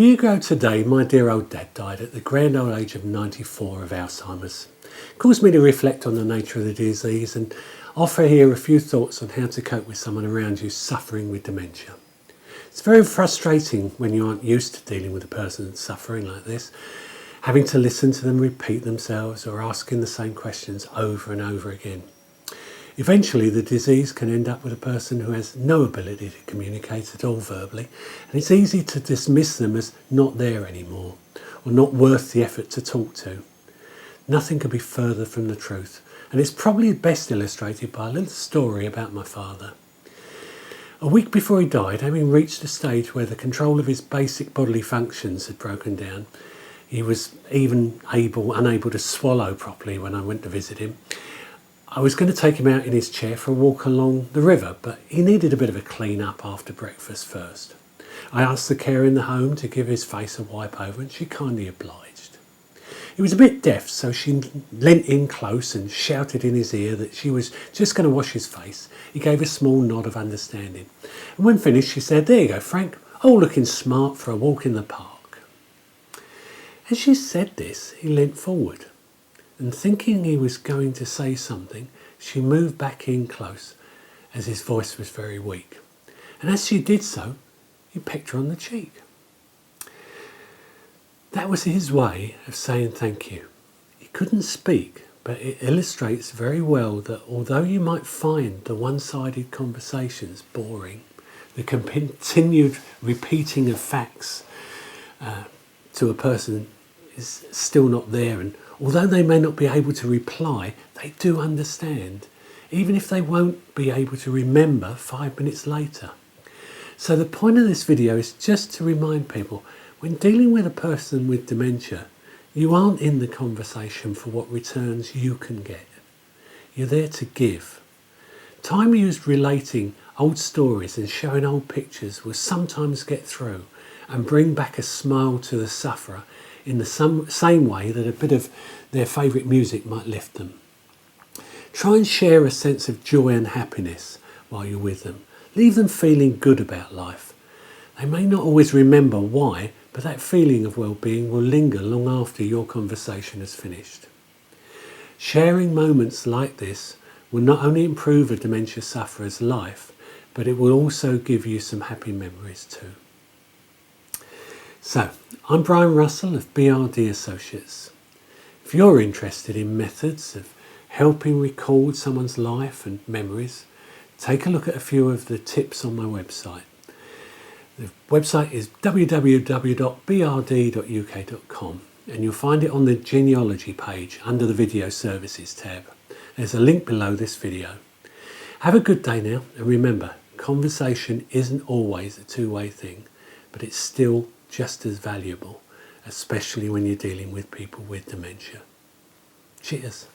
year ago today, my dear old dad died at the grand old age of 94 of Alzheimer's. It caused me to reflect on the nature of the disease and offer here a few thoughts on how to cope with someone around you suffering with dementia. It's very frustrating when you aren't used to dealing with a person suffering like this, having to listen to them repeat themselves or asking the same questions over and over again. Eventually, the disease can end up with a person who has no ability to communicate at all verbally, and it's easy to dismiss them as not there anymore, or not worth the effort to talk to. Nothing could be further from the truth, and it's probably best illustrated by a little story about my father. A week before he died, having reached a stage where the control of his basic bodily functions had broken down, he was even unable to swallow properly when I went to visit him. I was going to take him out in his chair for a walk along the river, but he needed a bit of a clean up after breakfast first. I asked the carer in the home to give his face a wipe over, and she kindly obliged. He was a bit deaf, so she leant in close and shouted in his ear that she was just going to wash his face. He gave a small nod of understanding. And when finished, she said, "There you go, Frank, all looking smart for a walk in the park." As she said this, he leant forward, and thinking he was going to say something, she moved back in close, as his voice was very weak. And as she did so, he pecked her on the cheek. That was his way of saying thank you. He couldn't speak, but it illustrates very well that although you might find the one-sided conversations boring, the continued repeating of facts to a person is still not there, and although they may not be able to reply, they do understand, even if they won't be able to remember 5 minutes later. So the point of this video is just to remind people, when dealing with a person with dementia, you aren't in the conversation for what returns you can get. You're there to give. Time used relating old stories and showing old pictures will sometimes get through and bring back a smile to the sufferer in the same way that a bit of their favourite music might lift them. Try and share a sense of joy and happiness while you're with them. Leave them feeling good about life. They may not always remember why, but that feeling of well-being will linger long after your conversation has finished. Sharing moments like this will not only improve a dementia sufferer's life, but it will also give you some happy memories too. So, I'm Brian Russell of BRD Associates. If you're interested in methods of helping record someone's life and memories, take a look at a few of the tips on my website. The website is www.brd.uk.com, and you'll find it on the genealogy page under the video services tab. There's a link below this video. Have a good day now, and remember, conversation isn't always a two-way thing, but it's still just as valuable, especially when you're dealing with people with dementia. Cheers.